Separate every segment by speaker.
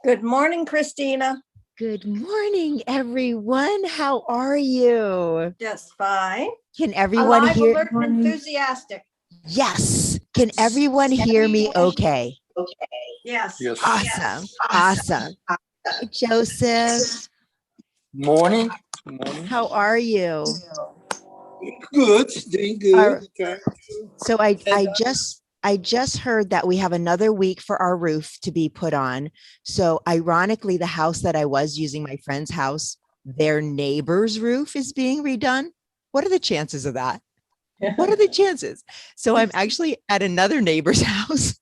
Speaker 1: Good morning, Christina.
Speaker 2: Good morning, everyone. How are you?
Speaker 1: Just fine.
Speaker 2: Can everyone
Speaker 1: Alive,
Speaker 2: hear?
Speaker 1: alert, and enthusiastic.
Speaker 2: Yes. Can everyone hear me okay?
Speaker 1: Yes.
Speaker 3: Yes.
Speaker 2: Awesome. Awesome. Hey, Joseph,
Speaker 3: Morning. Morning.
Speaker 2: how are you?
Speaker 3: Good. Doing
Speaker 2: Are,
Speaker 3: good. Trying
Speaker 2: so I just heard that we have another week for our roof to be put on. So ironically, the house that I was using, my friend's house, their neighbor's roof is being redone. What are the chances of that? What are the chances? So I'm actually at another neighbor's house.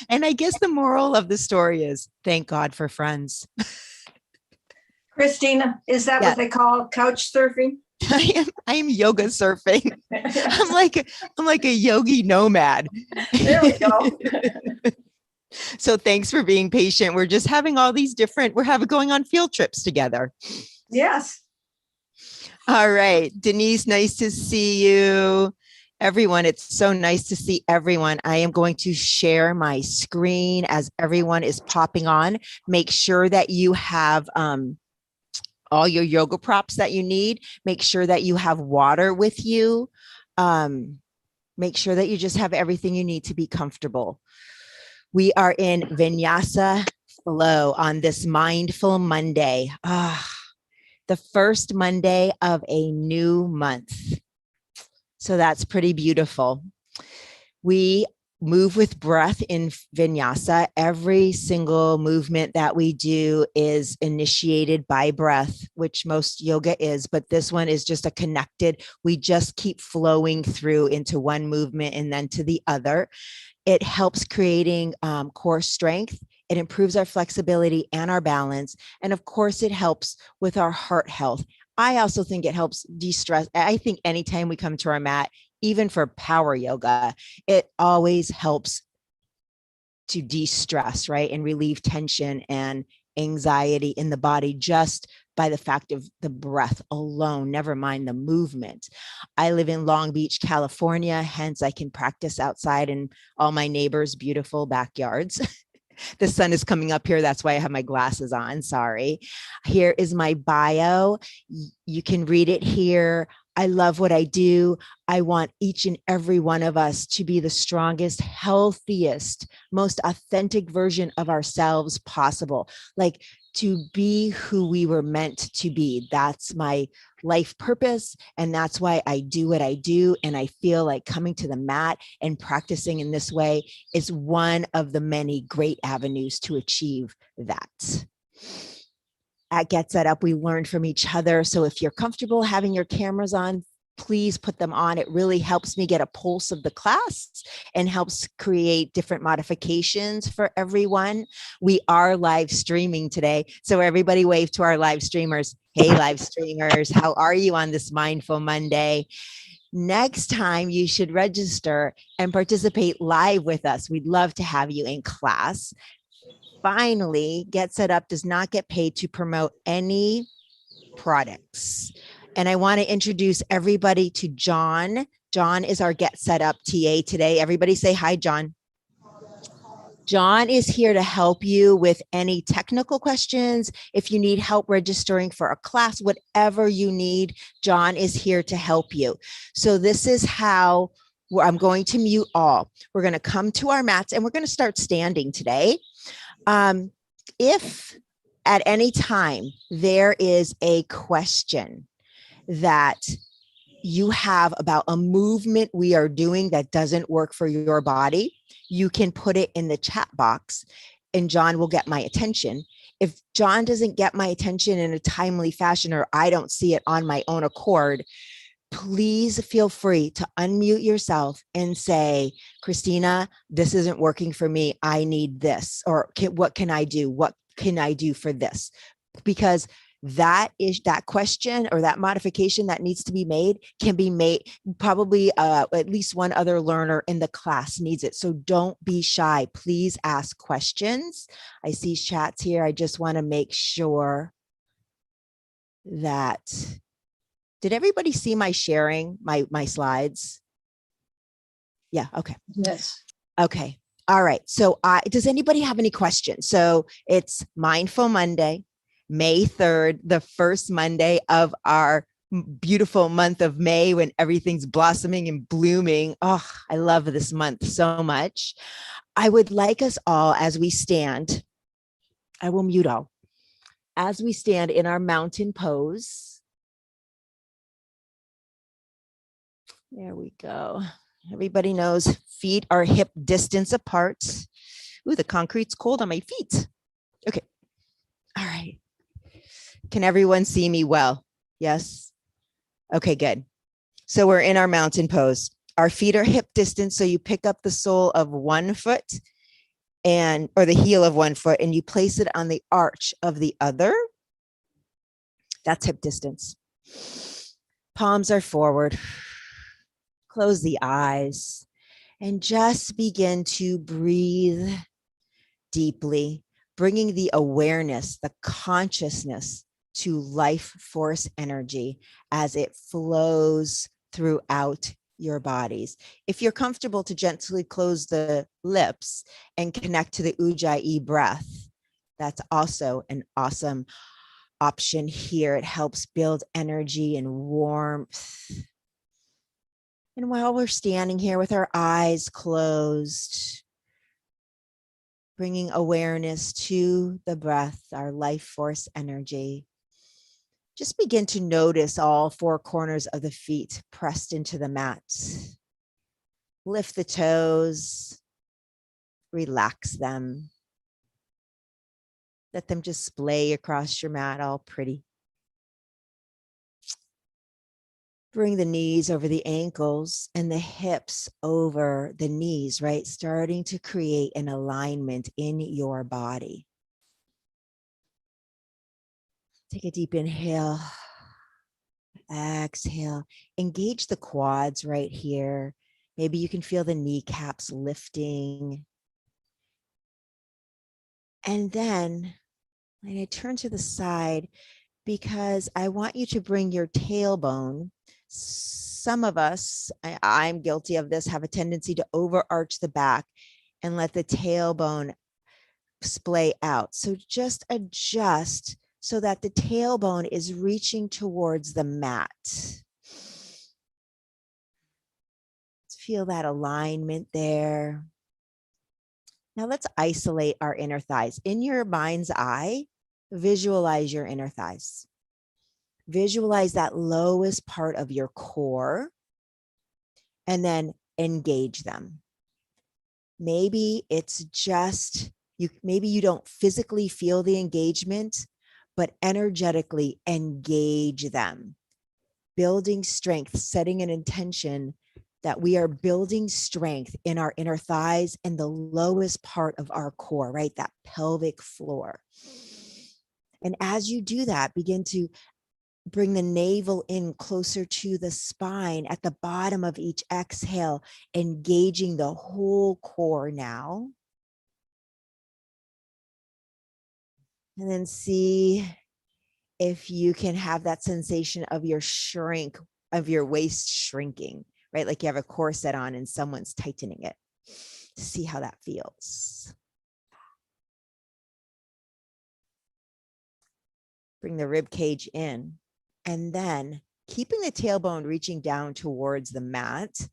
Speaker 2: And I guess the moral of the story is thank God for friends.
Speaker 1: Christina, is that
Speaker 2: Yeah.
Speaker 1: what they call couch surfing?
Speaker 2: I am yoga surfing. I'm like a yogi nomad.
Speaker 1: There we go.
Speaker 2: So thanks for being patient. We're just having all these different, going on field trips together.
Speaker 1: Yes.
Speaker 2: All right, Denise, nice to see you. Everyone, it's so nice to see everyone. I am going to share my screen as everyone is popping on. Make sure that you have all your yoga props that you need. Make sure that you have water with you. Make sure that you just have everything you need to be comfortable. We are in Vinyasa flow on this mindful Monday. The first Monday of a new month. So that's pretty beautiful. We move with breath in Vinyasa. Every single movement that we do is initiated by breath, which most yoga is, but this one is just a connected. We just keep flowing through into one movement and then to the other. It helps creating core strength. It improves our flexibility and our balance. And of course, it helps with our heart health. I also think it helps de-stress. I think anytime we come to our mat, even for power yoga, it always helps to de-stress, right? And relieve tension and anxiety in the body just by the fact of the breath alone, never mind the movement. I live in Long Beach, California, hence I can practice outside in all my neighbors' beautiful backyards. The sun is coming up here. That's why I have my glasses on. Sorry. Here is my bio. You can read it here. I love what I do. I want each and every one of us to be the strongest, healthiest, most authentic version of ourselves possible. Like to be who we were meant to be. That's my life purpose. And that's why I do what I do. And I feel like coming to the mat and practicing in this way is one of the many great avenues to achieve that. At Get Set Up, we learn from each other. So if you're comfortable having your cameras on, please put them on. It really helps me get a pulse of the class and helps create different modifications for everyone. We are live streaming today. So everybody wave to our live streamers. Hey, live streamers, how are you on this Mindful Monday? Next time you should register and participate live with us. We'd love to have you in class. Finally, Get Set Up does not get paid to promote any products. And I want to introduce everybody to John. John is our Get Set Up TA today. Everybody say hi, John. John is here to help you with any technical questions. If you need help registering for a class, whatever you need, John is here to help you. So this is how I'm going to mute all. We're going to come to our mats and we're going to start standing today. If at any time there is a question that you have about a movement we are doing that doesn't work for your body, you can put it in the chat box and John will get my attention. If John doesn't get my attention in a timely fashion or I don't see it on my own accord, please feel free to unmute yourself and say, Christina, this isn't working for me. I need this. Or what can I do? What can I do for this? Because that question or that modification that needs to be made can be made. Probably at least one other learner in the class needs it. So don't be shy. Please ask questions. I see chats here. I just want to make sure that, did everybody see my sharing my slides? Yeah. Okay.
Speaker 1: Yes.
Speaker 2: Okay. All right. So does anybody have any questions? So it's Mindful Monday, May 3rd, the first Monday of our beautiful month of May when everything's blossoming and blooming. Oh, I love this month so much. I would like us all, as we stand, I will mute all, as we stand in our mountain pose. There we go. Everybody knows feet are hip distance apart. Ooh, the concrete's cold on my feet. Okay. All right. Can everyone see me well? Yes. Okay, good. So we're in our mountain pose. Our feet are hip distance. So you pick up the sole of one foot or the heel of one foot, and you place it on the arch of the other. That's hip distance. Palms are forward. Close the eyes and just begin to breathe deeply, bringing the awareness, the consciousness to life force energy as it flows throughout your bodies. If you're comfortable to gently close the lips and connect to the Ujjayi breath, that's also an awesome option here. It helps build energy and warmth. And while we're standing here with our eyes closed, bringing awareness to the breath, our life force energy, just begin to notice all four corners of the feet pressed into the mat. Lift the toes, relax them. Let them just splay across your mat, all pretty. Bring the knees over the ankles and the hips over the knees, right? Starting to create an alignment in your body. Take a deep inhale. Exhale. Engage the quads right here. Maybe you can feel the kneecaps lifting. And then I'm going to turn to the side because I want you to bring your tailbone. Some of us, I'm guilty of this, have a tendency to overarch the back and let the tailbone splay out. So just adjust so that the tailbone is reaching towards the mat. Feel that alignment there. Now let's isolate our inner thighs. In your mind's eye, visualize your inner thighs. Visualize that lowest part of your core and then engage them. Maybe it's just, maybe you don't physically feel the engagement, but energetically engage them. Building strength, setting an intention that we are building strength in our inner thighs and the lowest part of our core, right? That pelvic floor. And as you do that, begin to bring the navel in closer to the spine at the bottom of each exhale, engaging the whole core now. And then see if you can have that sensation of your waist shrinking, right? Like you have a corset on and someone's tightening it. See how that feels. Bring the rib cage in. And then keeping the tailbone reaching down towards the mat,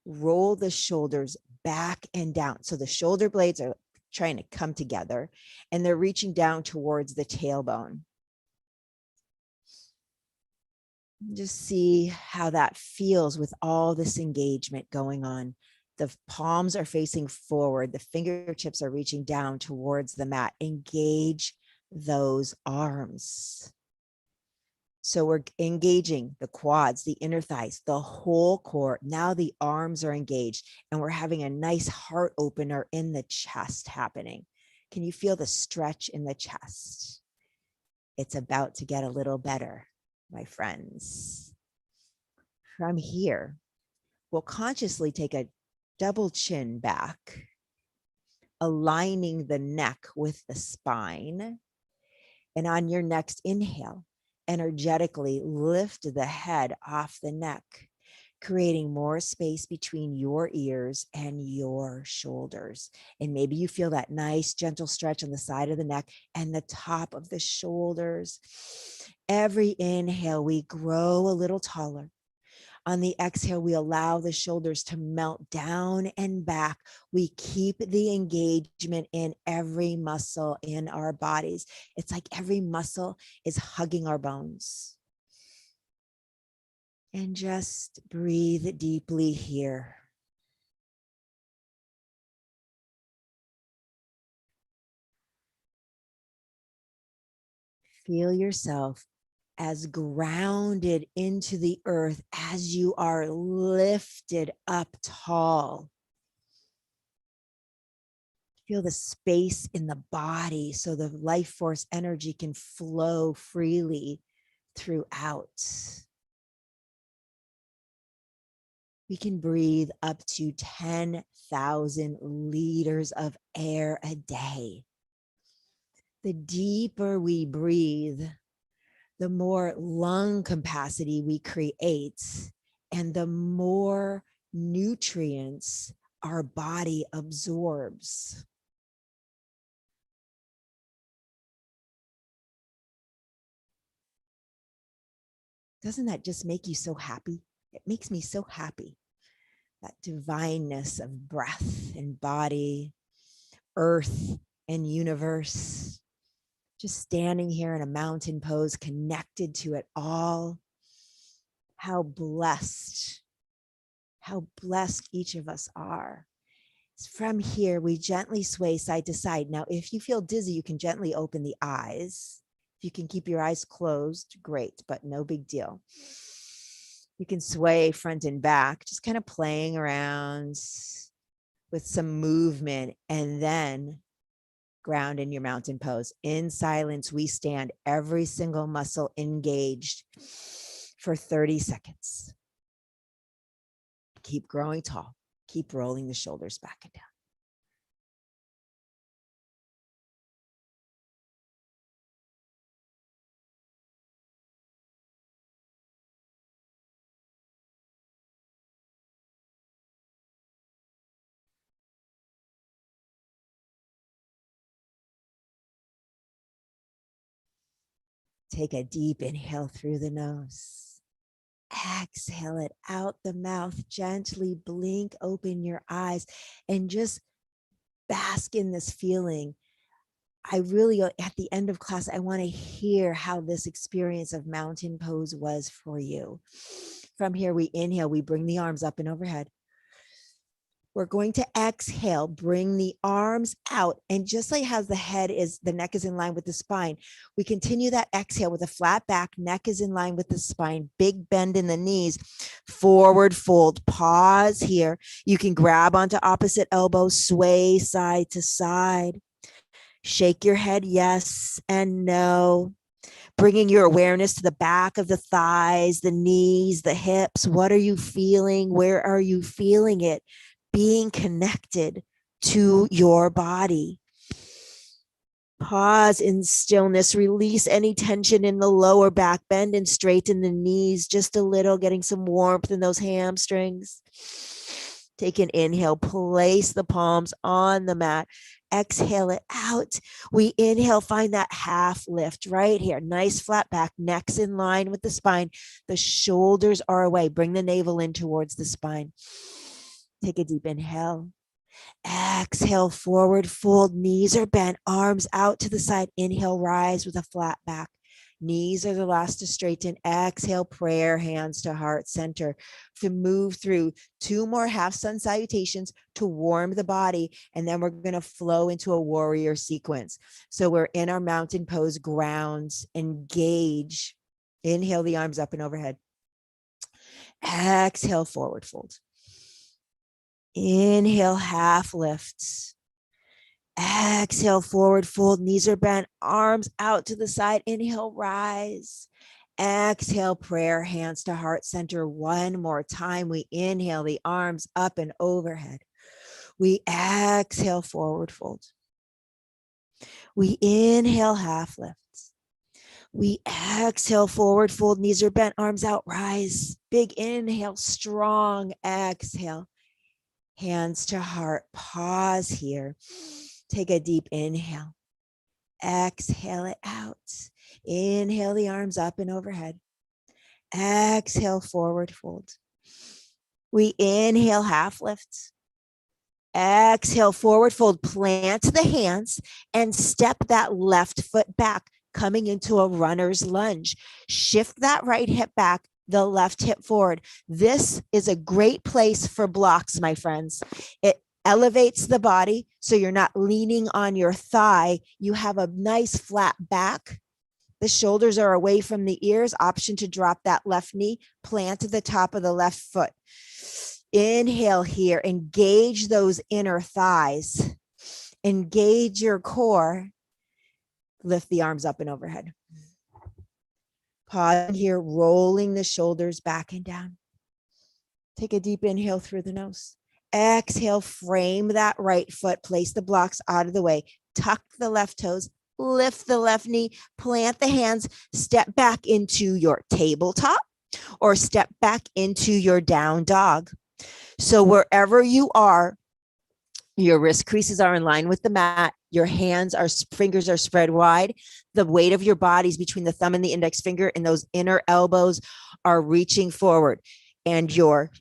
Speaker 2: roll the shoulders back and down. So the shoulder blades are trying to come together and they're reaching down towards the tailbone. Just see how that feels with all this engagement going on. The palms are facing forward. The fingertips are reaching down towards the mat. Engage those arms. So we're engaging the quads, the inner thighs, the whole core. Now the arms are engaged and we're having a nice heart opener in the chest happening. Can you feel the stretch in the chest? It's about to get a little better, my friends. From here, we'll consciously take a double chin back, aligning the neck with the spine. And on your next inhale, energetically lift the head off the neck, creating more space between your ears and your shoulders. And maybe you feel that nice, gentle stretch on the side of the neck and the top of the shoulders. Every inhale, we grow a little taller. On the exhale, we allow the shoulders to melt down and back. We keep the engagement in every muscle in our bodies. It's like every muscle is hugging our bones. And just breathe deeply here. Feel yourself as grounded into the earth as you are lifted up tall. Feel the space in the body so the life force energy can flow freely throughout. We can breathe up to 10,000 liters of air a day. The deeper we breathe, the more lung capacity we create, and the more nutrients our body absorbs. Doesn't that just make you so happy? It makes me so happy. That divineness of breath and body, earth and universe. Just standing here in a mountain pose, connected to it all. How blessed each of us are. From here, we gently sway side to side. Now, if you feel dizzy, you can gently open the eyes. If you can keep your eyes closed, great, but no big deal. You can sway front and back, just kind of playing around with some movement, and then ground in your mountain pose. In silence, we stand, every single muscle engaged for 30 seconds. Keep growing tall. Keep rolling the shoulders back and down. Take a deep inhale through the nose. Exhale it out the mouth. Gently blink open your eyes and just bask in this feeling. I really, at the end of class, I want to hear how this experience of mountain pose was for you. From here, we inhale, we bring the arms up and overhead. We're going to exhale, bring the arms out. And just like how the neck is in line with the spine, we continue that exhale with a flat back, neck is in line with the spine, big bend in the knees, forward fold, pause here. You can grab onto opposite elbow, sway side to side. Shake your head yes and no. Bringing your awareness to the back of the thighs, the knees, the hips. What are you feeling? Where are you feeling it? Being connected to your body. Pause in stillness. Release any tension in the lower back. Bend and straighten the knees just a little, getting some warmth in those hamstrings. Take an inhale. Place the palms on the mat. Exhale it out. We inhale, find that half lift right here. Nice flat back, neck's in line with the spine. The shoulders are away. Bring the navel in towards the spine. Take a deep inhale. Exhale, forward fold. Knees are bent, arms out to the side. Inhale, rise with a flat back. Knees are the last to straighten. Exhale, prayer, hands to heart center. To move through 2 more half sun salutations to warm the body. And then we're going to flow into a warrior sequence. So we're in our mountain pose, grounds, engage. Inhale the arms up and overhead. Exhale, forward fold. Inhale, half lifts. Exhale, forward fold. Knees are bent, arms out to the side. Inhale, rise. Exhale, prayer, hands to heart center. One more time. We inhale the arms up and overhead. We exhale, forward fold. We inhale, half lifts. We exhale, forward fold, knees are bent, arms out, rise. Big inhale, strong exhale. Hands to heart, pause here. Take a deep inhale. Exhale it out. Inhale the arms up and overhead. Exhale, forward fold. We inhale, half lift. Exhale, forward fold, plant the hands and step that left foot back, coming into a runner's lunge. Shift that right hip back, the left hip forward. This is a great place for blocks, my friends. It elevates the body so you're not leaning on your thigh. You have a nice flat back. The shoulders are away from the ears. Option to drop that left knee, plant the top of the left foot. Inhale here, engage those inner thighs, engage your core, lift the arms up and overhead. Pause here, rolling the shoulders back and down. Take a deep inhale through the nose. Exhale, frame that right foot, place the blocks out of the way, tuck the left toes, lift the left knee, plant the hands, step back into your tabletop or step back into your down dog. So wherever you are, your wrist creases are in line with the mat. Your fingers are spread wide. The weight of your body is between the thumb and the index finger, and those inner elbows are reaching forward. And your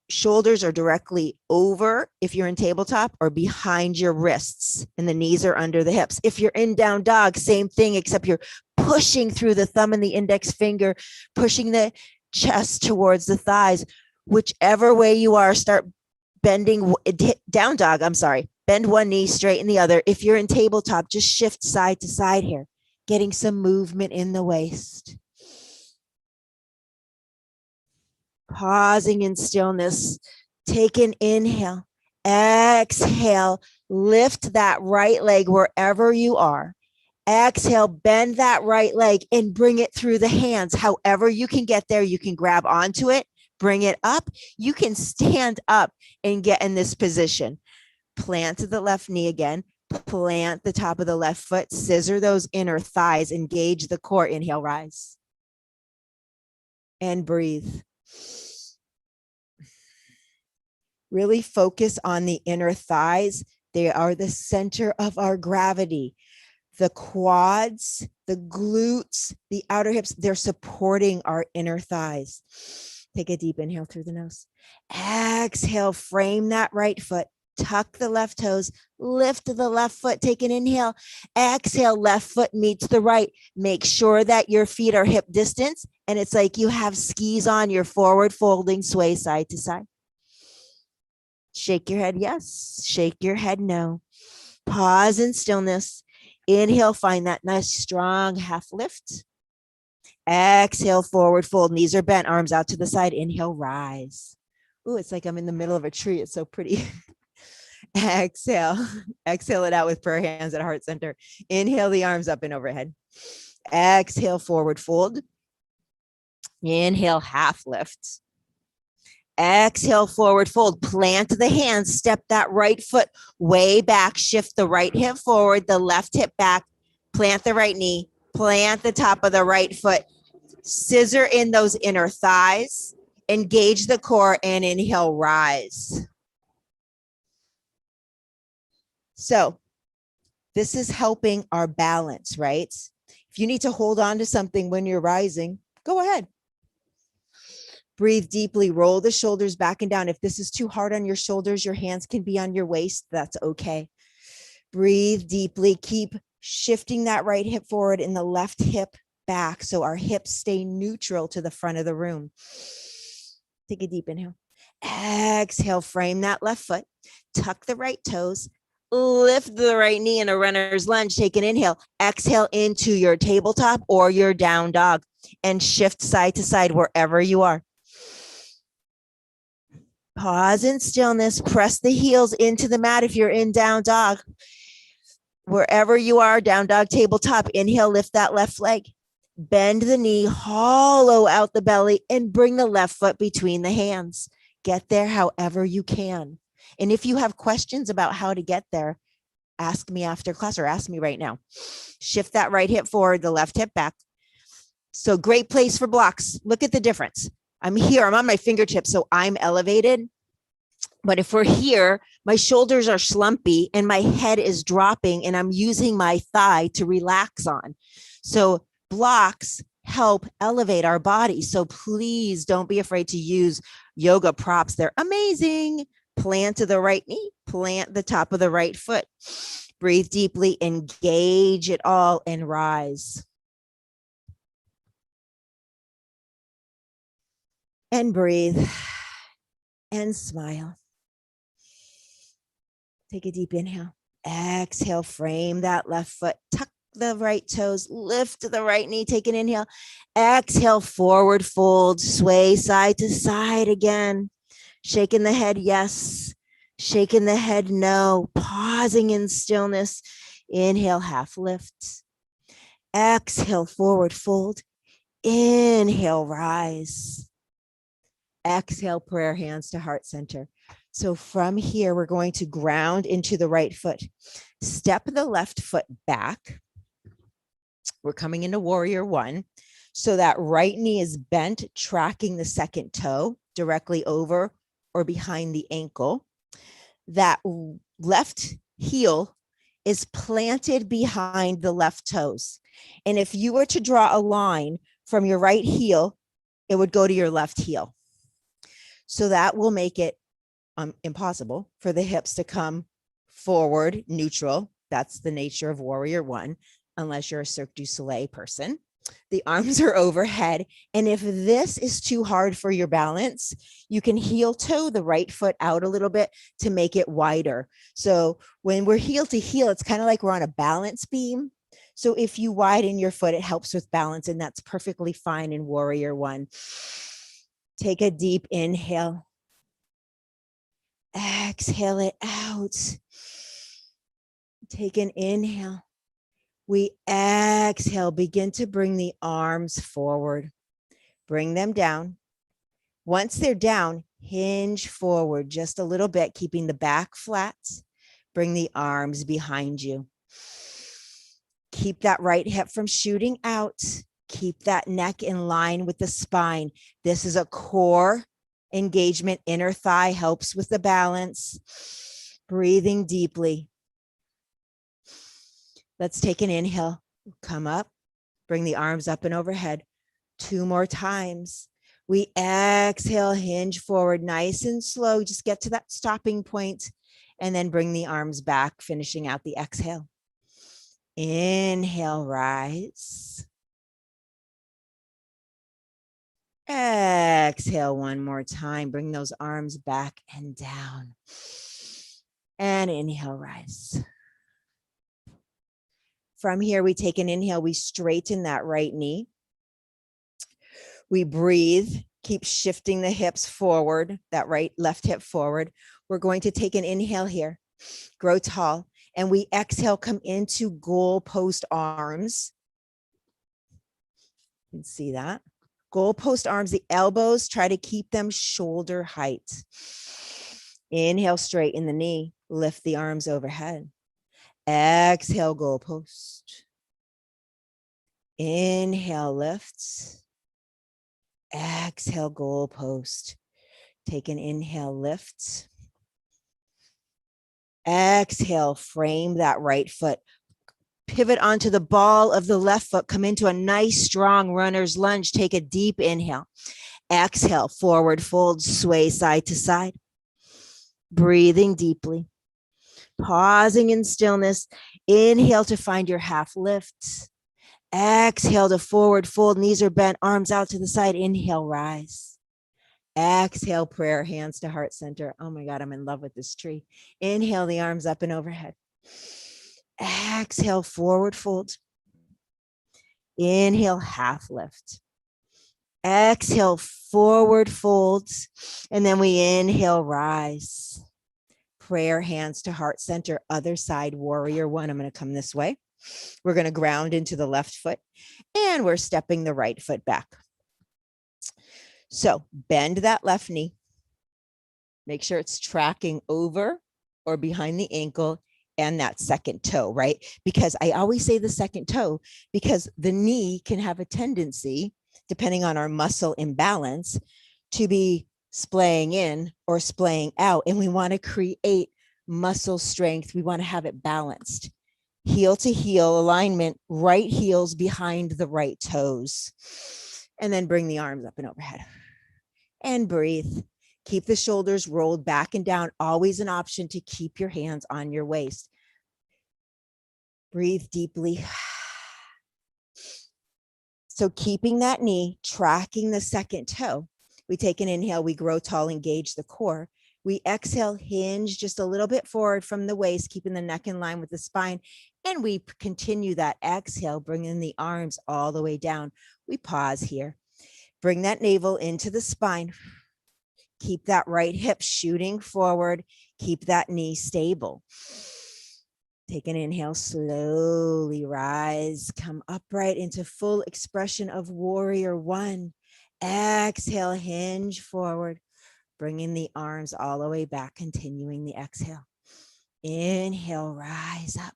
Speaker 2: shoulders are directly over if you're in tabletop or behind your wrists, and the knees are under the hips. If you're in down dog, same thing, except you're pushing through the thumb and the index finger, pushing the chest towards the thighs. Whichever way you are, start bending down dog. Bend one knee, straighten the other. If you're in tabletop, just shift side to side here, getting some movement in the waist. Pausing in stillness. Take an inhale. Exhale. Lift that right leg wherever you are. Exhale, bend that right leg and bring it through the hands. However you can get there, you can grab onto it. Bring it up. You can stand up and get in this position. Plant the left knee again. Plant the top of the left foot. Scissor those inner thighs. Engage the core. Inhale, rise. And breathe. Really focus on the inner thighs. They are the center of our gravity. The quads, the glutes, the outer hips, they're supporting our inner thighs. Take a deep inhale through the nose. Exhale, frame that right foot. Tuck the left toes, lift the left foot, take an inhale. Exhale, left foot meets the right. Make sure that your feet are hip distance and it's like you have skis on. You're forward folding, sway side to side. Shake your head, yes. Shake your head, no. Pause in stillness. Inhale, find that nice strong half lift. Exhale, forward fold, knees are bent, arms out to the side. Inhale, rise. Ooh, it's like I'm in the middle of a tree. It's so pretty. Exhale it out with prayer hands at heart center. Inhale the arms up and overhead. Exhale, forward fold. Inhale, half lift. Exhale, forward fold. Plant the hands, step that right foot way back, shift the right hip forward, the left hip back, plant the right knee, plant the top of the right foot, scissor in those inner thighs, engage the core, and inhale, rise. So this is helping our balance, right? If you need to hold on to something when you're rising, go ahead. Breathe deeply, roll the shoulders back and down. If this is too hard on your shoulders, your hands can be on your waist. That's okay. Breathe deeply, keep shifting that right hip forward and the left hip back so our hips stay neutral to the front of the room. Take a deep inhale. Exhale, frame that left foot, tuck the right toes, lift the right knee in a runner's lunge. Take an inhale. Exhale into your tabletop or your down dog and shift side to side wherever you are. Pause in stillness. Press the heels into the mat if you're in down dog. Wherever you are, down dog, tabletop. Inhale, lift that left leg. Bend the knee, hollow out the belly, and bring the left foot between the hands. Get there however you can. And if you have questions about how to get there, ask me after class or ask me right now. Shift that right hip forward, the left hip back. So great place for blocks. Look at the difference. I'm here, I'm on my fingertips, so I'm elevated. But if we're here, my shoulders are slumpy and my head is dropping and I'm using my thigh to relax on. So blocks help elevate our body. So please don't be afraid to use yoga props. They're amazing. Plant to the right knee, plant the top of the right foot. Breathe deeply, engage it all, and rise. And breathe and smile. Take a deep inhale. Exhale, frame that left foot, tuck the right toes, lift the right knee, take an inhale. Exhale, forward fold, sway side to side again. Shaking the head, yes. Shaking the head, no. Pausing in stillness. Inhale, half lift. Exhale, forward fold. Inhale, rise. Exhale, prayer hands to heart center. So from here, we're going to ground into the right foot. Step the left foot back. We're coming into warrior one. So that right knee is bent, tracking the second toe directly over or behind the ankle. That left heel is planted behind the left toes. And if you were to draw a line from your right heel, it would go to your left heel. So that will make it impossible for the hips to come forward neutral. That's the nature of warrior one, unless you're a Cirque du Soleil person. The arms are overhead. And if this is too hard for your balance, you can heel toe the right foot out a little bit to make it wider. So when we're heel to heel, it's kind of like we're on a balance beam. So if you widen your foot, it helps with balance, and that's perfectly fine in warrior one. Take a deep inhale. Exhale it out. Take an inhale. We exhale, begin to bring the arms forward. Bring them down. Once they're down, hinge forward just a little bit, keeping the back flat. Bring the arms behind you. Keep that right hip from shooting out. Keep that neck in line with the spine. This is a core engagement. Inner thigh helps with the balance. Breathing deeply. Let's take an inhale. Come up. Bring the arms up and overhead. 2 more times. We exhale, hinge forward, nice and slow. Just get to that stopping point and then bring the arms back, finishing out the exhale. Inhale, rise. Exhale one more time. Bring those arms back and down. And inhale, rise. From here, we take an inhale. We straighten that right knee. We breathe. Keep shifting the hips forward, that left hip forward. We're going to take an inhale here. Grow tall. And we exhale, come into goal post arms. You can see that. Goal post arms, the elbows, try to keep them shoulder height. Inhale, straighten the knee, lift the arms overhead. Exhale, goal post. Inhale, lift. Exhale, goal post. Take an inhale, lift. Exhale, frame that right foot. Pivot onto the ball of the left foot. Come into a nice, strong runner's lunge. Take a deep inhale. Exhale, forward fold, sway side to side. Breathing deeply. Pausing in stillness. Inhale to find your half lift. Exhale to forward fold. Knees are bent, arms out to the side. Inhale, rise. Exhale, prayer, hands to heart center. Oh my God, I'm in love with this tree. Inhale, the arms up and overhead. Exhale, forward fold. Inhale, half lift. Exhale, forward folds. And then we inhale, rise. Prayer, hands to heart center. Other side, warrior one. I'm going to come this way. We're going to ground into the left foot. And we're stepping the right foot back. So bend that left knee. Make sure it's tracking over or behind the ankle. and that second toe, right? Because I always say the second toe because the knee can have a tendency, depending on our muscle imbalance, to be splaying in or splaying out. And we want to create muscle strength. We want to have it balanced. Heel to heel alignment, right heels behind the right toes. And then bring the arms up and overhead. And breathe. Keep the shoulders rolled back and down. Always an option to keep your hands on your waist. Breathe deeply. So keeping that knee, tracking the second toe. We take an inhale, we grow tall, engage the core. We exhale, hinge just a little bit forward from the waist, keeping the neck in line with the spine. And we continue that exhale, bringing the arms all the way down. We pause here. Bring that navel into the spine. Keep that right hip shooting forward. Keep that knee stable. Take an inhale, slowly rise, come upright into full expression of warrior one. Exhale, hinge forward, bringing the arms all the way back, continuing the exhale. Inhale, rise up.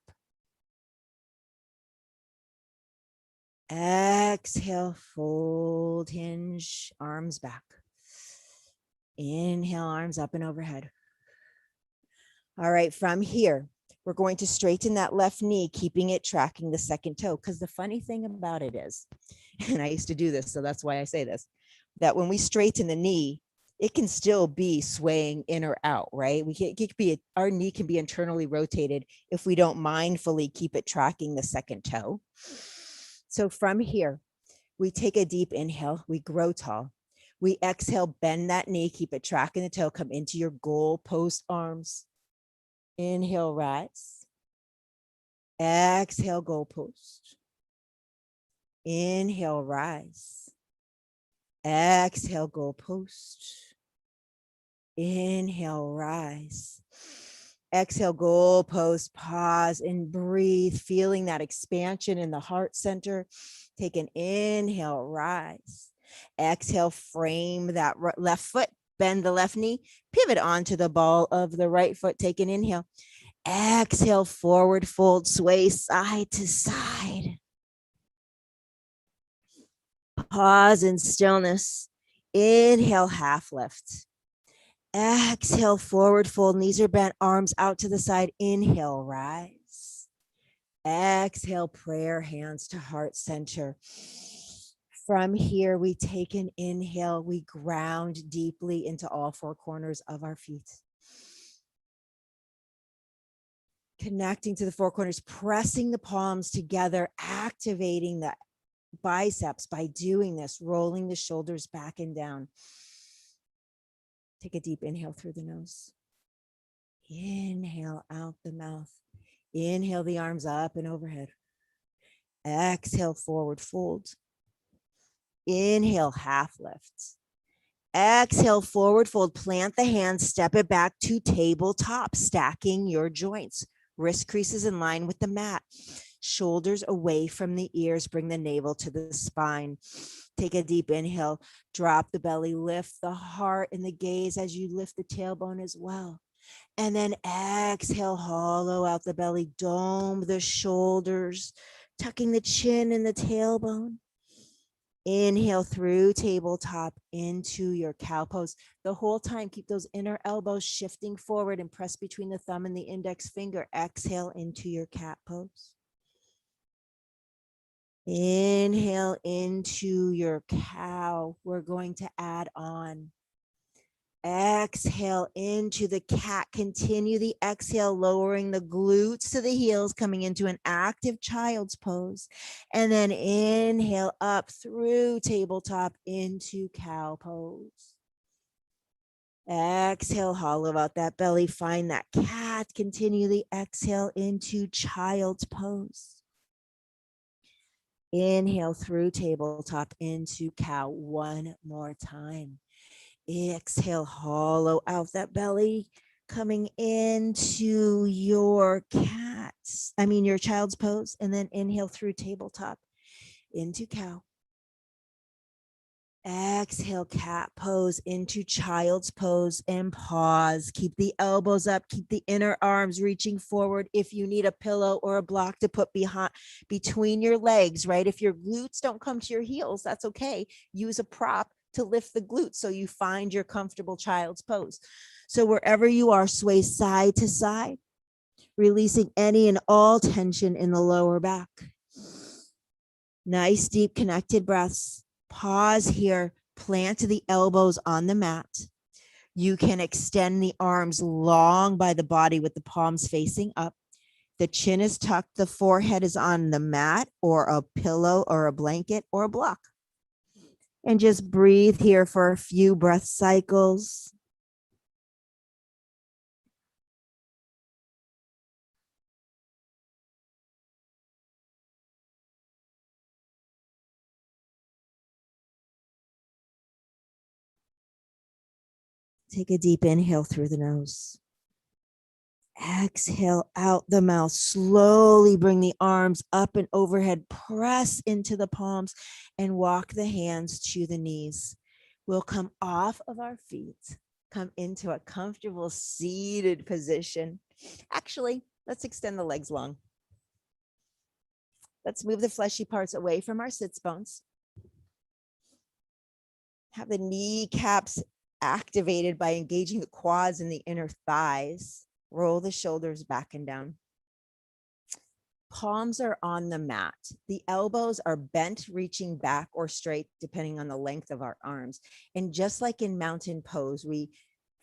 Speaker 2: Exhale, fold, hinge, arms back. Inhale, arms up and overhead. All right, from here, we're going to straighten that left knee, keeping it tracking the second toe. Because the funny thing about it is, and I used to do this, so that's why I say this, that when we straighten the knee, it can still be swaying in or out, right? Our knee can be internally rotated if we don't mindfully keep it tracking the second toe. So from here, we take a deep inhale, we grow tall. We exhale, bend that knee, keep it tracking the toe, come into your goal post arms. Inhale, rise. Exhale, goal post. Inhale, rise. Exhale, goal post. Inhale, rise. Exhale, goal post, pause and breathe, feeling that expansion in the heart center. Take an inhale, rise. Exhale, frame that left foot, bend the left knee, pivot onto the ball of the right foot. Take an inhale. Exhale, forward fold, sway side to side. Pause in stillness. Inhale, half lift. Exhale, forward fold, knees are bent, arms out to the side. Inhale, rise. Exhale, prayer, hands to heart center. From here, we take an inhale, we ground deeply into all four corners of our feet. Connecting to the four corners, pressing the palms together, activating the biceps by doing this, rolling the shoulders back and down. Take a deep inhale through the nose. Inhale out the mouth. Inhale the arms up and overhead. Exhale, forward fold. Inhale, half lift. Exhale, forward fold. Plant the hands, step it back to tabletop, stacking your joints. Wrist creases in line with the mat. Shoulders away from the ears. Bring the navel to the spine. Take a deep inhale. Drop the belly. Lift the heart and the gaze as you lift the tailbone as well. And then exhale, hollow out the belly. Dome the shoulders, tucking the chin and the tailbone. Inhale through tabletop into your cow pose. The whole time, keep those inner elbows shifting forward and press between the thumb and the index finger. Exhale into your cat pose. Inhale into your cow. We're going to add on. Exhale into the cat. Continue the exhale, lowering the glutes to the heels, coming into an active child's pose. And then inhale up through tabletop into cow pose. Exhale, hollow out that belly. Find that cat. Continue the exhale into child's pose. Inhale through tabletop into cow one more time. Exhale, hollow out that belly, coming into your your child's pose, and then inhale through tabletop into cow. Exhale, cat pose into child's pose and pause. Keep the elbows up, keep the inner arms reaching forward. If you need a pillow or a block to put behind between your legs, right? If your glutes don't come to your heels, that's okay. Use a prop to lift the glutes so you find your comfortable child's pose. So wherever you are, sway side to side, releasing any and all tension in the lower back. Nice, deep, connected breaths. Pause here. Plant the elbows on the mat. You can extend the arms long by the body with the palms facing up. The chin is tucked. The forehead is on the mat or a pillow or a blanket or a block. And just breathe here for a few breath cycles. Take a deep inhale through the nose. Exhale out the mouth. Slowly bring the arms up and overhead. Press into the palms and walk the hands to the knees. We'll come off of our feet, come into a comfortable seated position. Actually, let's extend the legs long. Let's move the fleshy parts away from our sits bones. Have the kneecaps activated by engaging the quads and the inner thighs. Roll the shoulders back and down. Palms are on the mat. The elbows are bent, reaching back or straight, depending on the length of our arms. And just like in mountain pose, we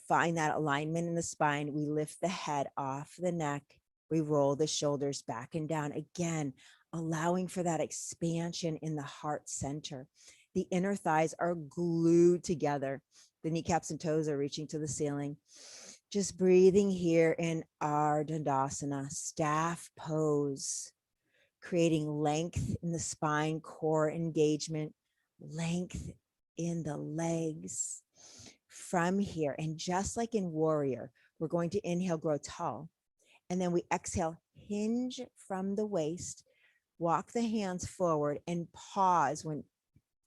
Speaker 2: find that alignment in the spine. We lift the head off the neck. We roll the shoulders back and down. Again, allowing for that expansion in the heart center. The inner thighs are glued together. The kneecaps and toes are reaching to the ceiling. Just breathing here in our Dandasana, staff pose, creating length in the spine, core engagement, length in the legs. From here, and just like in warrior, we're going to inhale, grow tall, and then we exhale, hinge from the waist, walk the hands forward and pause when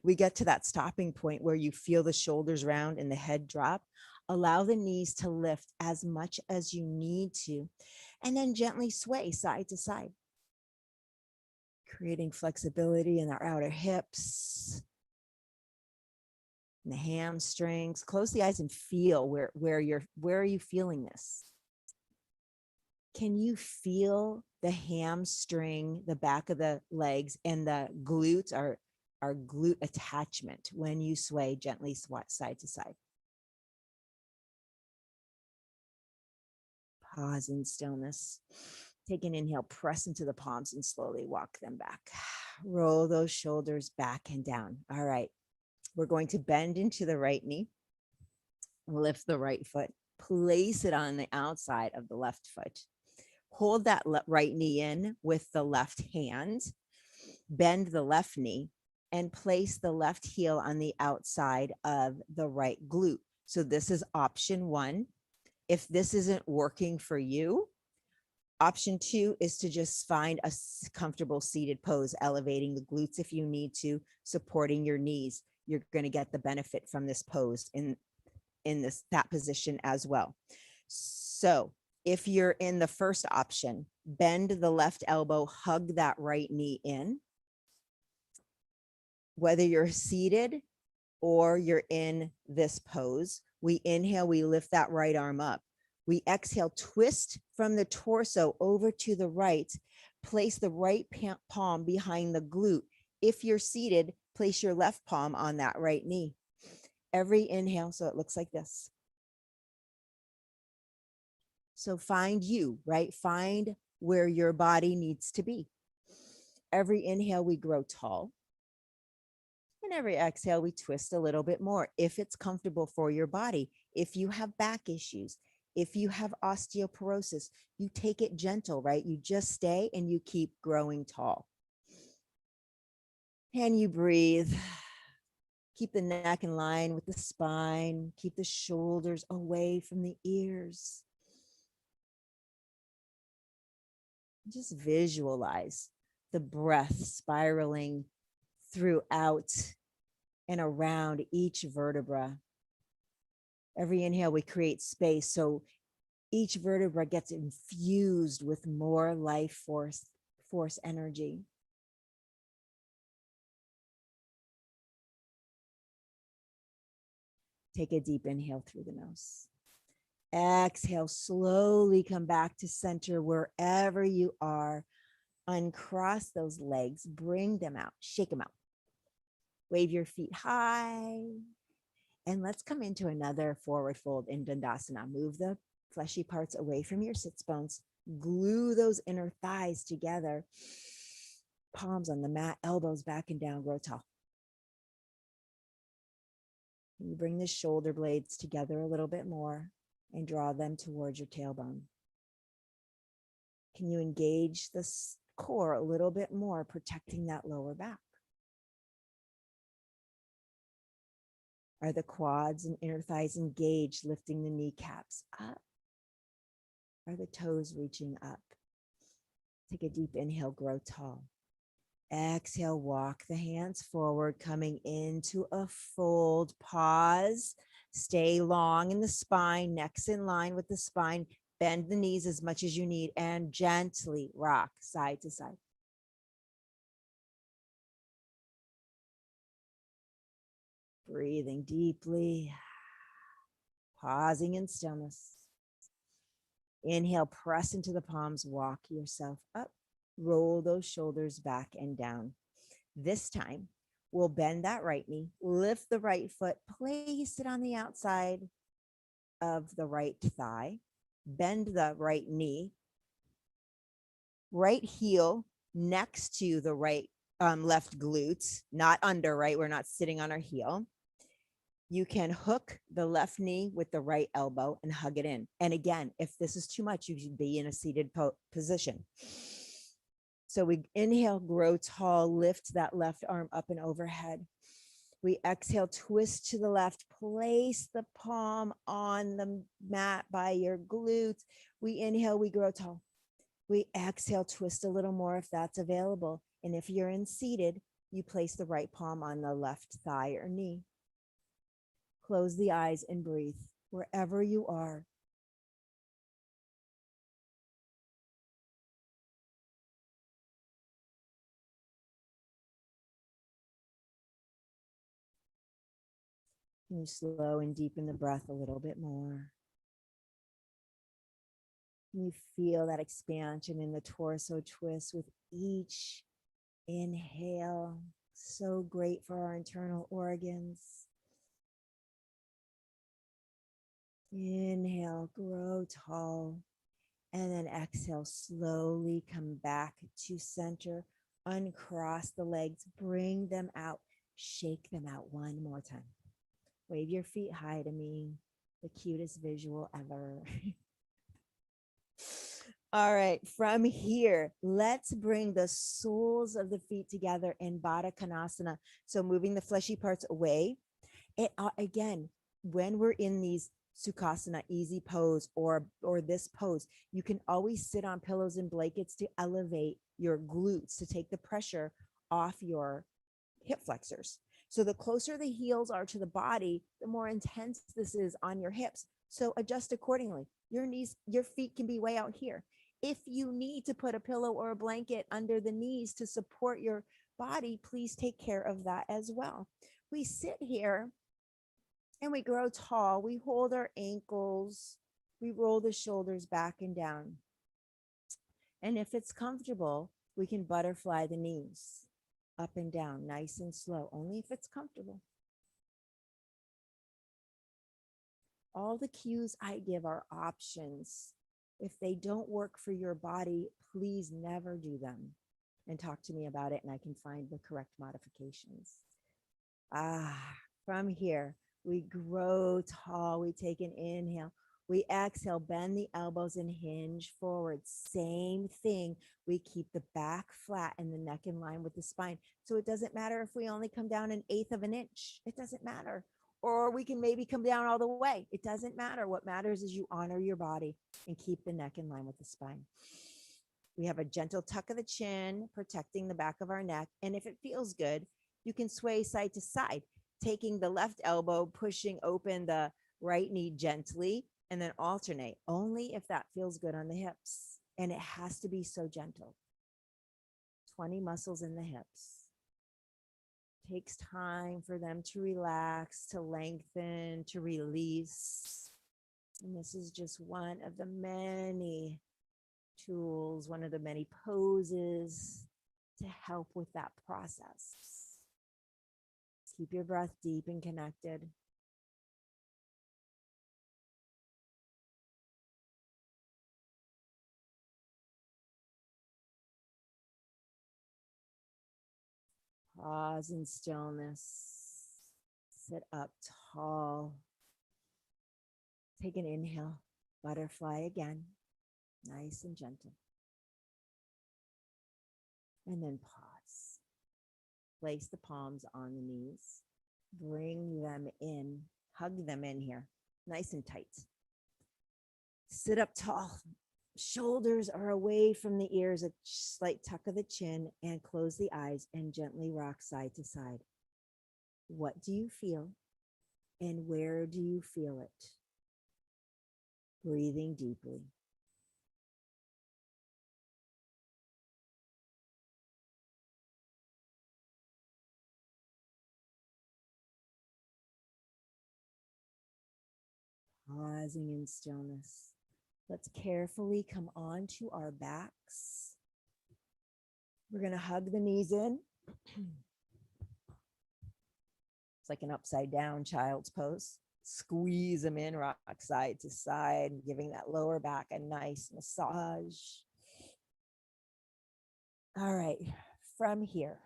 Speaker 2: we get to that stopping point where you feel the shoulders round and the head drop. Allow the knees to lift as much as you need to, and then gently sway side to side, creating flexibility in our outer hips, and the hamstrings. Close the eyes and feel where are you feeling this? Can you feel the hamstring, the back of the legs, and the glutes, our glute attachment when you sway gently side to side? Pause in stillness. Take an inhale, press into the palms and slowly walk them back. Roll those shoulders back and down. All right. We're going to bend into the right knee. Lift the right foot. Place it on the outside of the left foot. Hold that right knee in with the left hand. Bend the left knee and place the left heel on the outside of the right glute. So this is option one. If this isn't working for you, option two is to just find a comfortable seated pose, elevating the glutes if you need to, supporting your knees. You're going to get the benefit from this pose in that position as well. So if you're in the first option, bend the left elbow, hug that right knee in. Whether you're seated or you're in this pose, we inhale, we lift that right arm up. We exhale, twist from the torso over to the right. Place the right palm behind the glute. If you're seated, place your left palm on that right knee. Every inhale, so it looks like this. So find you, right? Find where your body needs to be. Every inhale, we grow tall. And every exhale, we twist a little bit more if it's comfortable for your body. If you have back issues, if you have osteoporosis, you take it gentle, right? You just stay and you keep growing tall. And you breathe. Keep the neck in line with the spine. Keep the shoulders away from the ears. Just visualize the breath spiraling throughout and around each vertebra. Every inhale, we create space. So each vertebra gets infused with more life force energy. Take a deep inhale through the nose. Exhale, slowly come back to center wherever you are. Uncross those legs, bring them out, shake them out. Wave your feet high. And let's come into another forward fold in Dandasana. Move the fleshy parts away from your sits bones. Glue those inner thighs together. Palms on the mat, elbows back and down, grow tall. You bring the shoulder blades together a little bit more and draw them towards your tailbone. Can you engage the core a little bit more, protecting that lower back? Are the quads and inner thighs engaged, lifting the kneecaps up? Are the toes reaching up? Take a deep inhale, grow tall. Exhale, walk the hands forward, coming into a fold. Pause. Stay long in the spine, necks in line with the spine. Bend the knees as much as you need and gently rock side to side. Breathing deeply, pausing in stillness. Inhale, press into the palms, walk yourself up. Roll those shoulders back and down. This time, we'll bend that right knee, lift the right foot, place it on the outside of the right thigh, bend the right knee, right heel next to the left glutes, not under, right? We're not sitting on our heel. You can hook the left knee with the right elbow and hug it in. And again, if this is too much, you should be in a seated position. So we inhale, grow tall, lift that left arm up and overhead. We exhale, twist to the left, place the palm on the mat by your glutes. We inhale, we grow tall. We exhale, twist a little more if that's available. And if you're in seated, you place the right palm on the left thigh or knee. Close the eyes and breathe wherever you are. You slow and deepen the breath a little bit more. You feel that expansion in the torso twist with each inhale. So great for our internal organs. Inhale, grow tall. And then exhale, slowly come back to center. Uncross the legs, bring them out, shake them out one more time. Wave your feet high to me, the cutest visual ever. All right, from here, let's bring the soles of the feet together in Baddha Konasana. So moving the fleshy parts away. Again, when we're in these Sukhasana, easy pose, or this pose, you can always sit on pillows and blankets to elevate your glutes, to take the pressure off your hip flexors. So the closer the heels are to the body, the more intense this is on your hips. So adjust accordingly. Your knees, your feet can be way out here. If you need to put a pillow or a blanket under the knees to support your body, please take care of that as well. We sit here and we grow tall. We hold our ankles. We roll the shoulders back and down. And if it's comfortable, we can butterfly the knees up and down, nice and slow, only if it's comfortable. All the cues I give are options. If they don't work for your body, please never do them and talk to me about it, and I can find the correct modifications. From here, we grow tall. We take an inhale. We exhale, bend the elbows and hinge forward. Same thing. We keep the back flat and the neck in line with the spine. So it doesn't matter if we only come down 1/8 of an inch. It doesn't matter. Or we can maybe come down all the way. It doesn't matter. What matters is you honor your body and keep the neck in line with the spine. We have a gentle tuck of the chin, protecting the back of our neck. And if it feels good, you can sway side to side. taking the left elbow, pushing open the right knee gently, and then alternate only if that feels good on the hips. And it has to be so gentle. 20 muscles in the hips. Takes time for them to relax, to lengthen, to release. And this is just one of the many tools, one of the many poses to help with that process. Keep your breath deep and connected. Pause in stillness. Sit up tall. Take an inhale. Butterfly again. Nice and gentle. And then pause. Place the palms on the knees. Bring them in. Hug them in here. Nice and tight. Sit up tall. Shoulders are away from the ears, a slight tuck of the chin, and close the eyes and gently rock side to side. What do you feel and where do you feel it? Breathing deeply. Pausing in stillness. Let's carefully come onto our backs. We're going to hug the knees in. It's like an upside down child's pose. Squeeze them in, rock side to side, giving that lower back a nice massage. All right, from here,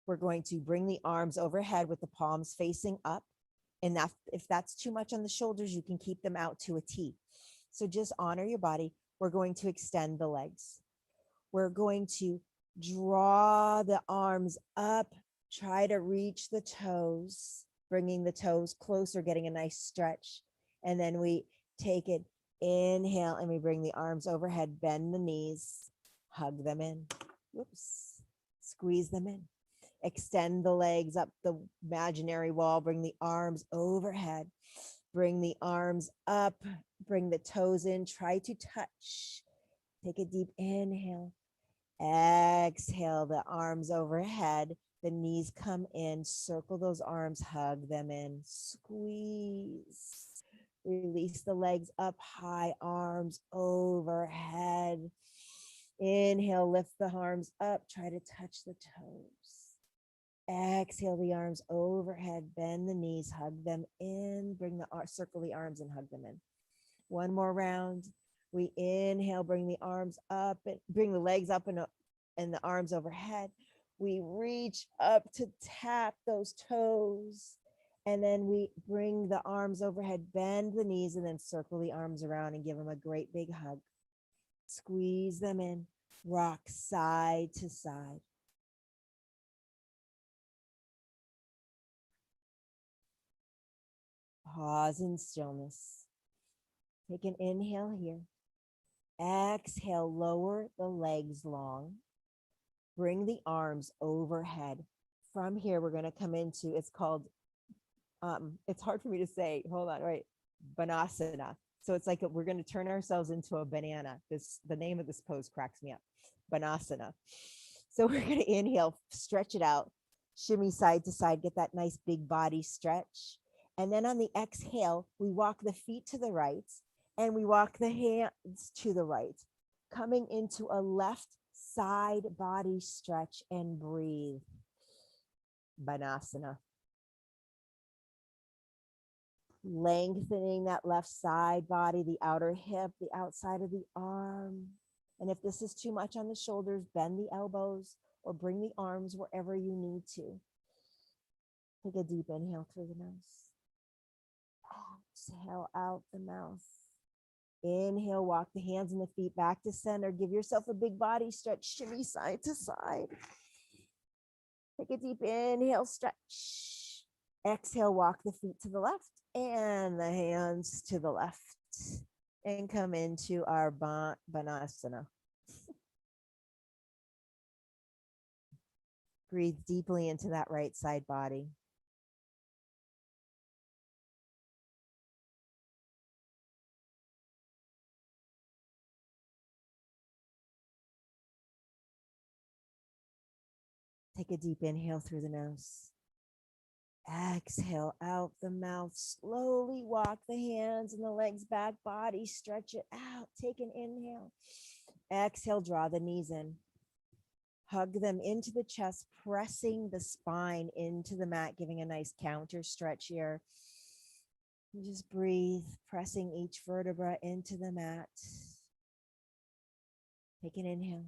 Speaker 2: we're going to bring the arms overhead with the palms facing up. And that, if that's too much on the shoulders, you can keep them out to a T. So just honor your body. We're going to extend the legs. We're going to draw the arms up, try to reach the toes, bringing the toes closer, getting a nice stretch. And then we take it, inhale, and we bring the arms overhead, bend the knees, hug them in. Whoops, squeeze them in. Extend the legs up the imaginary wall, bring the arms overhead, bring the arms up, bring the toes in, try to touch. Take a deep inhale. Exhale, the arms overhead, the knees come in, circle those arms, hug them in, squeeze. Release the legs up high, arms overhead. Inhale, lift the arms up, try to touch the toes. Exhale, the arms overhead, bend the knees, hug them in, circle the arms and hug them in. One more round. We inhale, bring the arms up, bring the legs up and the arms overhead. We reach up to tap those toes. And then we bring the arms overhead, bend the knees, and then circle the arms around and give them a great big hug. Squeeze them in, rock side to side. Pause in stillness. Take an inhale here. Exhale, lower the legs long. Bring the arms overhead. From here, we're going to come into, it's called, it's hard for me to say, hold on, right, Vinyasa. So it's like we're going to turn ourselves into a banana. The name of this pose cracks me up, Vinyasa. So we're going to inhale, stretch it out, shimmy side to side, get that nice big body stretch. And then on the exhale, we walk the feet to the right and we walk the hands to the right, coming into a left side body stretch and breathe. Vinyasa. Lengthening that left side body, the outer hip, the outside of the arm. And if this is too much on the shoulders, bend the elbows or bring the arms wherever you need to. Take a deep inhale through the nose. Exhale out the mouth. Inhale, walk the hands and the feet back to center. Give yourself a big body stretch, shimmy side to side. Take a deep inhale, stretch. Exhale, walk the feet to the left and the hands to the left. And come into our Vinyasa. Breathe deeply into that right side body. Take a deep inhale through the nose. Exhale out the mouth. Slowly walk the hands and the legs back, body, stretch it out. Take an inhale. Exhale, draw the knees in. Hug them into the chest, pressing the spine into the mat, giving a nice counter stretch here. And just breathe, pressing each vertebra into the mat. Take an inhale.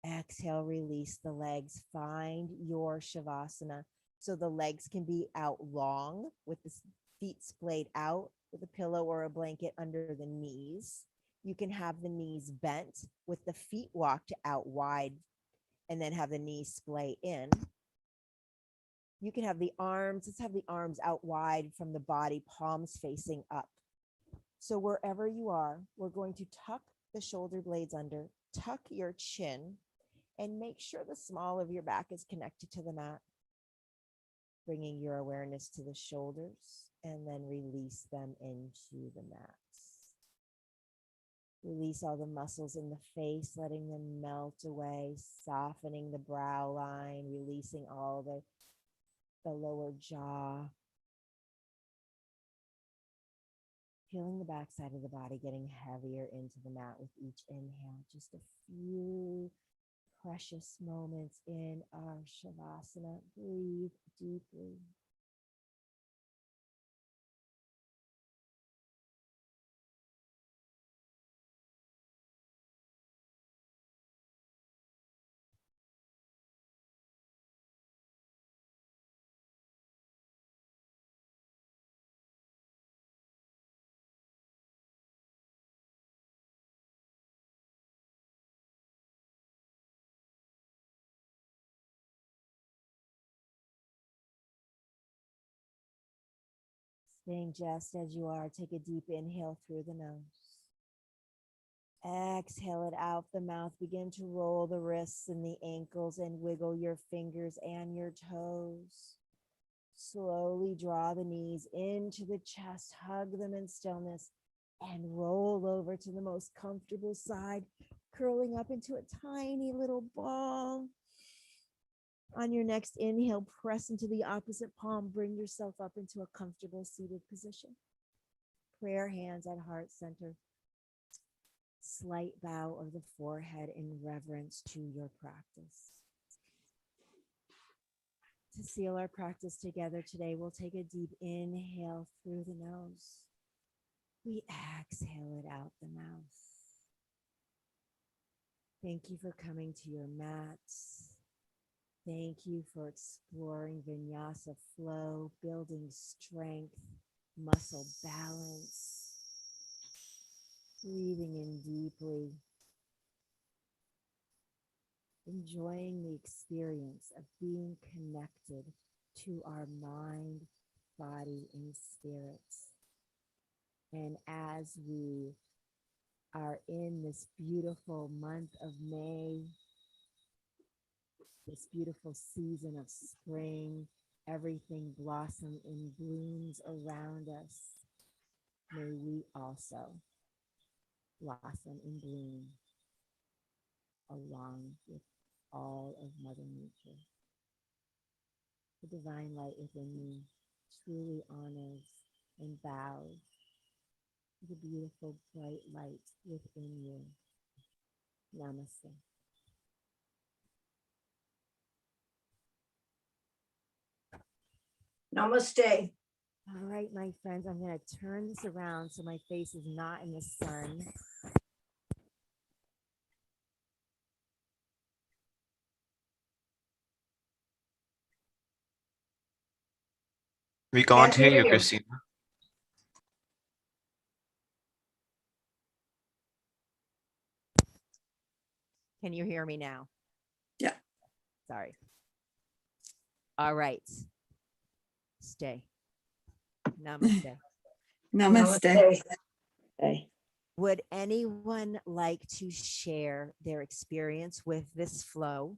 Speaker 2: Exhale, release the legs. Find your Shavasana. So the legs can be out long with the feet splayed out with a pillow or a blanket under the knees. You can have the knees bent with the feet walked out wide and then have the knees splay in. You can have the arms, let's have the arms out wide from the body, palms facing up. So wherever you are, we're going to tuck the shoulder blades under, tuck your chin, and make sure the small of your back is connected to the mat. Bringing your awareness to the shoulders and then release them into the mat. Release all the muscles in the face, letting them melt away, softening the brow line, releasing all the lower jaw. Feeling the backside of the body getting heavier into the mat with each inhale. Just a few precious moments in our Shavasana. Breathe deeply. Staying just as you are, take a deep inhale through the nose. Exhale it out the mouth. Begin to roll the wrists and the ankles and wiggle your fingers and your toes. Slowly draw the knees into the chest, hug them in stillness, and roll over to the most comfortable side, curling up into a tiny little ball. On your next inhale, press into the opposite palm. Bring yourself up into a comfortable seated position. Prayer hands at heart center. Slight bow of the forehead in reverence to your practice. To seal our practice together today, we'll take a deep inhale through the nose. We exhale it out the mouth. Thank you for coming to your mats. Thank you for exploring Vinyasa flow, building strength, muscle balance, breathing in deeply, enjoying the experience of being connected to our mind, body, and spirit. And as we are in this beautiful month of May, this beautiful season of spring, everything blossom and blooms around us. May we also blossom and bloom along with all of Mother Nature. The divine light within me truly honors and bows to the beautiful bright light within you. Namaste.
Speaker 1: Namaste.
Speaker 2: All right, my friends, I'm going to turn this around so my face is not in the sun.
Speaker 4: We can't hear you,
Speaker 1: you.
Speaker 4: Christina.
Speaker 2: Can you hear me now?
Speaker 1: Yeah.
Speaker 2: Sorry. All right. Stay. Namaste.
Speaker 1: Namaste.
Speaker 2: Would anyone like to share their experience with this flow?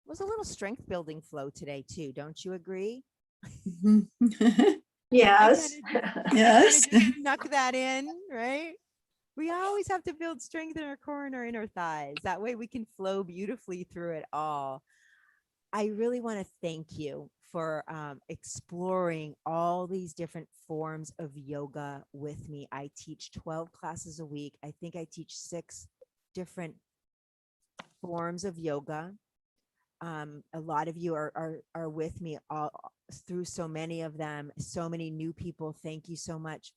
Speaker 2: It was a little strength building flow today too. Don't you agree?
Speaker 1: Yes.
Speaker 2: Yes. Snuck that in, right? We always have to build strength in our core and our inner thighs. That way we can flow beautifully through it all. I really want to thank you for exploring all these different forms of yoga with me. I teach 12 classes a week. I think I teach 6 different forms of yoga. A lot of you are with me all through so many of them, so many new people. Thank you so much.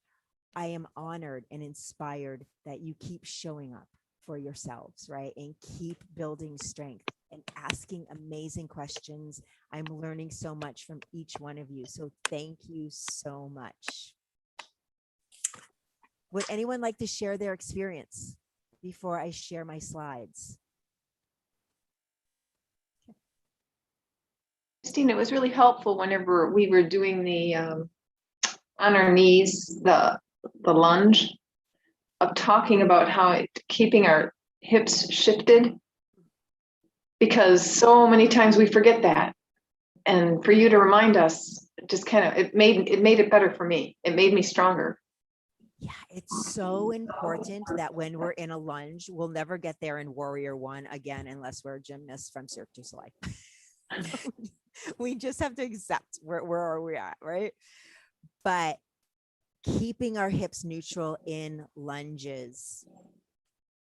Speaker 2: I am honored and inspired that you keep showing up for yourselves, right? And keep building strength and asking amazing questions. I'm learning so much from each one of you. So thank you so much. Would anyone like to share their experience before I share my slides?
Speaker 5: Christine, it was really helpful whenever we were doing the on our knees, the lunge, of talking about how keeping our hips shifted, because so many times we forget that. And for you to remind us, just kind of, it made it better for me. It made me stronger.
Speaker 2: Yeah, it's so important that when we're in a lunge, we'll never get there in Warrior One again, unless we're gymnasts from Cirque du Soleil. We just have to accept where are we at, right? But keeping our hips neutral in lunges,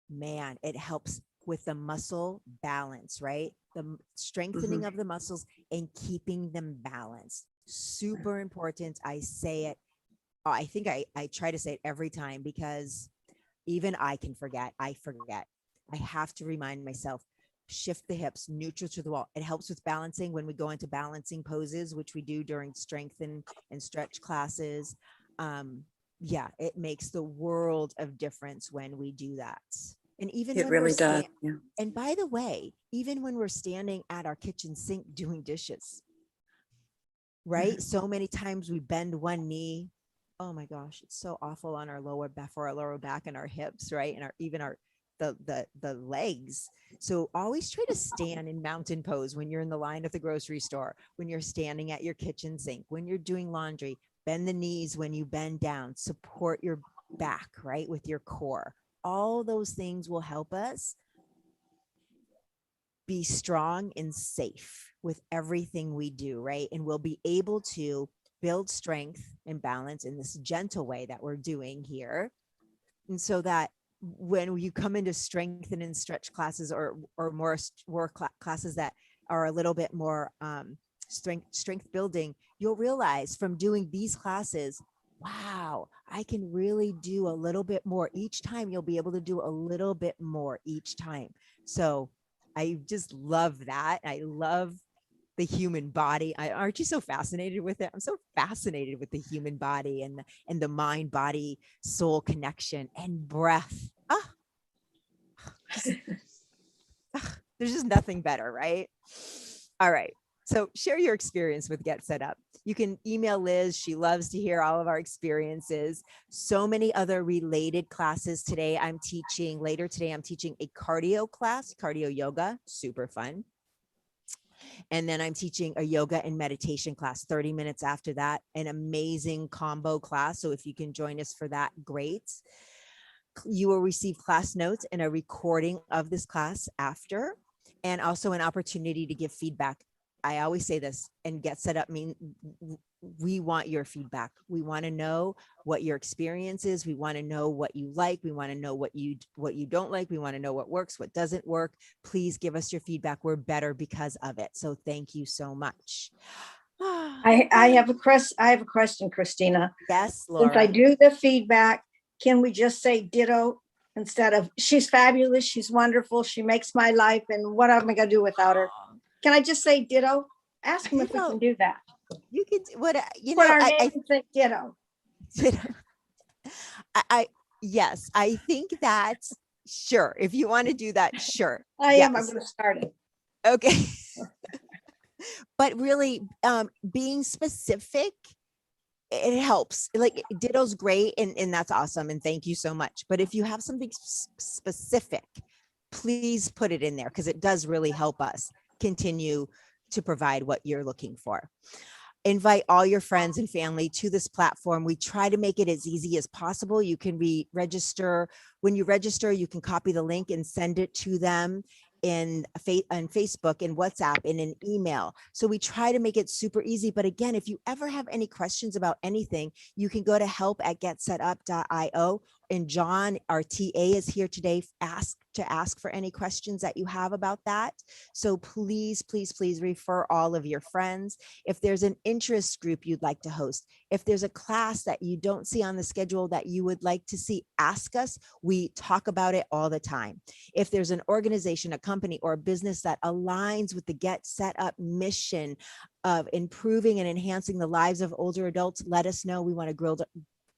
Speaker 2: man, it helps with the muscle balance, right? The strengthening of the muscles and keeping them balanced. Super important. I say it. I think I try to say it every time, because even I can forget. I forget. I have to remind myself, shift the hips neutral to the wall. It helps with balancing when we go into balancing poses, which we do during strength and stretch classes. Yeah, it makes the world of difference when we do that. And even
Speaker 1: It
Speaker 2: when
Speaker 1: really
Speaker 2: we're
Speaker 1: does. Yeah.
Speaker 2: and by the way, even when we're standing at our kitchen sink doing dishes, right? So many times we bend one knee. Oh my gosh, it's so awful on our lower back, for our lower back and our hips, right? And the legs. So always try to stand in mountain pose when you're in the line at the grocery store, when you're standing at your kitchen sink, when you're doing laundry. Bend the knees when you bend down. Support your back, right, with your core. All those things will help us be strong and safe with everything we do, right? And we'll be able to build strength and balance in this gentle way that we're doing here. And so that when you come into strength and stretch classes or more classes that are a little bit more strength building, you'll realize from doing these classes, wow, I can really do a little bit more each time. You'll be able to do a little bit more each time. So I just love that. I love the human body. Aren't you so fascinated with it? I'm so fascinated with the human body and the mind, body, soul connection and breath. There's just nothing better, right? All right. So share your experience with Get Set Up. You can email Liz. She loves to hear all of our experiences. So many other related classes today. Later today, I'm teaching a cardio class, cardio yoga, super fun. And then I'm teaching a yoga and meditation class 30 minutes after that, an amazing combo class. So if you can join us for that, great. You will receive class notes and a recording of this class after, and also an opportunity to give feedback. I always say this, and Get Set Up mean we want your feedback. We want to know what your experience is. We want to know what you like. We want to know what you don't like. We want to know what works, what doesn't work. Please give us your feedback. We're better because of it. So thank you so much.
Speaker 1: I have a question, Christina.
Speaker 2: Yes, Laura.
Speaker 1: Since I do the feedback, can we just say ditto instead of she's fabulous, she's wonderful, she makes my life, and what am I gonna do without her? Can I just say ditto? Ask them if we can do that.
Speaker 2: You could what you
Speaker 1: Put
Speaker 2: know.
Speaker 1: our name and say ditto.
Speaker 2: Yes, I think that sure. If you want to do that, sure.
Speaker 1: I am. I'm
Speaker 2: Yes.
Speaker 1: going to start it.
Speaker 2: Okay. But really, being specific, it helps. Like ditto's great, and that's awesome, and thank you so much. But if you have something specific, please put it in there, because it does really help us continue to provide what you're looking for. Invite all your friends and family to this platform. We try to make it as easy as possible. You can register. When you register, you can copy the link and send it to them. on Facebook and WhatsApp and an email. So we try to make it super easy. But again, if you ever have any questions about anything, you can go to help@getsetup.io. And John, our TA, is here today to ask for any questions that you have about that. So please, please, please refer all of your friends. If there's an interest group you'd like to host, if there's a class that you don't see on the schedule that you would like to see, ask us. We talk about it all the time. If there's an organization, a company, or a business that aligns with the Get Set Up mission of improving and enhancing the lives of older adults, let us know. We want to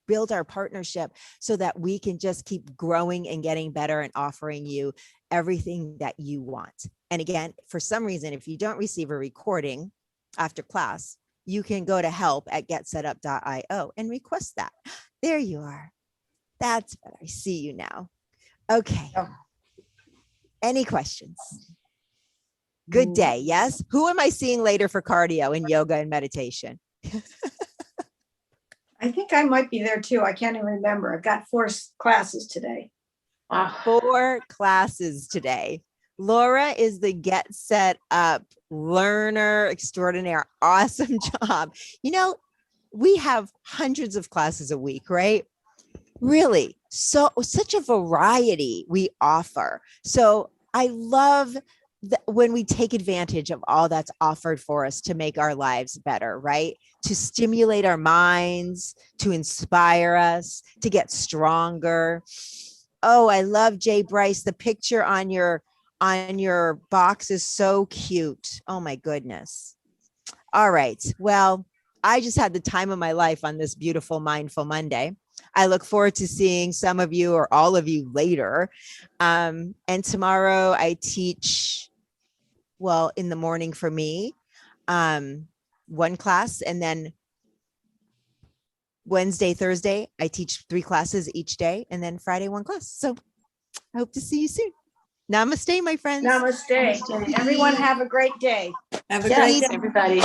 Speaker 2: build our partnership so that we can just keep growing and getting better and offering you everything that you want. And again, for some reason, if you don't receive a recording after class, you can go to help@getsetup.io and request that. There you are. That's better. I see you now. Okay.
Speaker 1: Oh.
Speaker 2: Any questions? Good day. Yes. Who am I seeing later for cardio and yoga and meditation?
Speaker 1: I think I might be there too. I can't even remember. I've got 4 classes today.
Speaker 5: Wow.
Speaker 2: 4 classes today. Laura is the Get Set Up learner extraordinaire. Awesome job. You know, we have hundreds of classes a week, right? Really. So such a variety we offer. So I love when we take advantage of all that's offered for us to make our lives better, right? To stimulate our minds, to inspire us, to get stronger. Oh, I love Jay Bryce. The picture on your box is so cute. Oh my goodness. All right. Well, I just had the time of my life on this beautiful Mindful Monday. I look forward to seeing some of you or all of you later. And tomorrow I teach, well, in the morning for me, 1 class, and then Wednesday, Thursday, I teach 3 classes each day, and then Friday, 1 class. So I hope to see you soon. Namaste, my friends.
Speaker 1: Namaste. Everyone have a great day.
Speaker 6: Have a
Speaker 5: Yes,
Speaker 6: great day.
Speaker 5: everybody.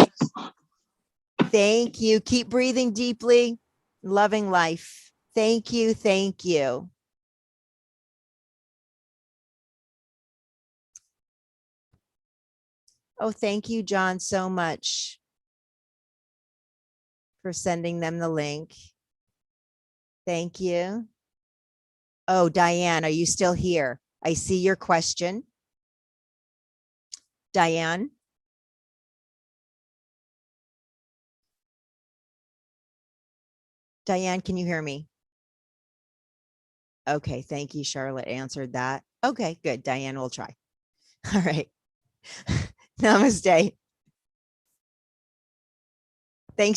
Speaker 2: Thank you. Keep breathing deeply, loving life. Thank you. Thank you. Oh, thank you, John, so much for sending them the link. Thank you. Oh, Diane, are you still here? I see your question. Diane? Diane, can you hear me? Okay, thank you. Charlotte answered that. Okay, good. Diane will try. All right. Namaste.